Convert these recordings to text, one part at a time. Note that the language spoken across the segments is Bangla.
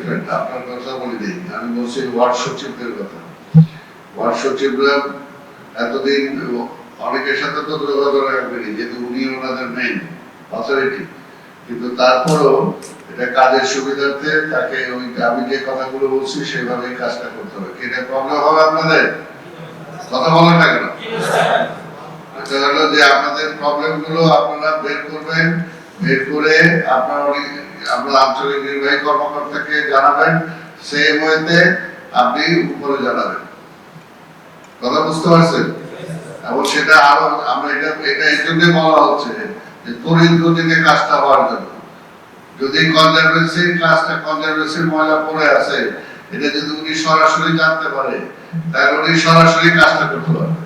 ডিফারেন্ট, আপনার কথা বলি নেই, আমি বলছি ওয়ার্ড সচিবদের কথা। ওয়ার্ড সচিবরা এতদিন অনেকের সাথে তো যোগাযোগ রাখবেনি, যেহেতু উনি ওনাদের মেইন অথরিটি, কিন্তু তারপরও এটা কাজের সুবিধার্থে তাকে ওই আমি যে কথাগুলো বলছি সেভাবেই কাজটা করতে হবে। এটা প্রবলেম হবে আপনাদের? কথা বলেন না কেন? এটা হলো যে আপনাদের প্রবলেম গুলো আপনারা বের করবেন, বের করে আপনারা আমরা আঞ্চলিক নির্বাহী কর্মকর্তাকে জানাবেন, সেই ওয়েতে আপনি উপরে জানাবেন। কথা বুঝতে পারছেন? এবং সেটা আরো আমরা এটা এই জন্য বলা হচ্ছে যে তড়িৎ গতিতে কাজটা হওয়ার জন্য। যদি কনজারভেন্সির কাজটা কনজারভেন্সির ময়লা পড়ে আছে, এটা যদি উনি সরাসরি জানতে পারে তাহলে উনি সরাসরি কাজটা করতে পারবে।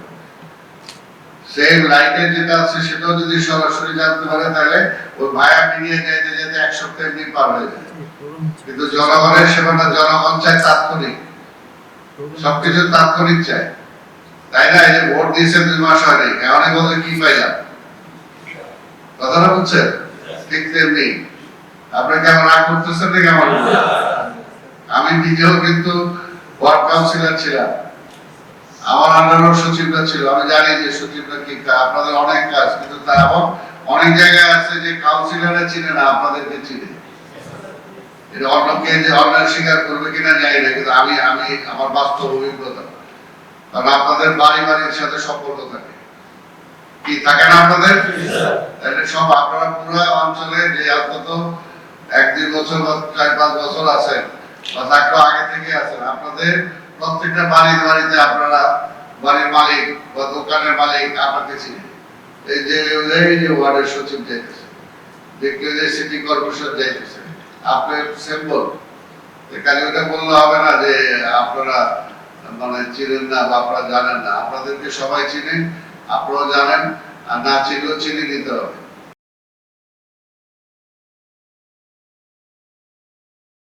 সেম লাইটে যেটা আছে সেটাও যদি সরাসরি জানতে পারে তাহলে ওই ভায়া মিলিয়ে যাইতে যেতে এক সপ্তাহ এমনি পার হয়ে যায়। কিন্তু জনগণের সেবাটা জনগণ চায় তাৎক্ষণিক, সবকিছু তাৎক্ষণিক চায়, তাই না? এই যে ভোট দিয়েছে 2 মাস হয়নি, অনেক বলতে কি পাইলাম, কথাটা বুঝছেন? ঠিক তেমনি আপনি কেমন রাগ করতেছেন না কেমন? আমি নিজেও কিন্তু ওয়ার্ড কাউন্সিলর ছিলাম, আমার আন্ডারও সচিবরা ছিল, আমি জানি যে সচিবরা কি আপনাদের অনেক কাজ, কিন্তু তা এমন অনেক জায়গায় আছে যে কাউন্সিলররা চিনে না, আপনাদেরকে চিনে। এটা অন্যকে যে অন্যায় স্বীকার করবে কিনা জানি না, কিন্তু আমি আমার বাস্তব অভিজ্ঞতা, কারণ আপনাদের বাড়ি বাড়ির সাথে সম্পর্ক থাকে, কি থাকে না আপনাদের? তাহলে সব আপনারা পুরো অঞ্চলে যে অন্তত 1-2 বছর বা 4-5 বছর আছেন বা তার আগে থেকে আছেন, আপনাদের প্রত্যেকটা বাড়িতে আপনারা বাড়ির মালিক বা দোকানের মালিক আপনাকে চিনে। এই যে ওয়ার্ডের সচিব যাইতেছে, দেখলে যে সিটি কর্পোরেশন যাইতেছে, আপনার সিম্বল এখানে ওটা বললে হবে না যে আপনারা মানে চিনেন না বা আপনারা জানেন না, আপনাদেরকে সবাই চিনে, আপনারাও জানেন, আর না চিনলেও চিনে নিতে হবে।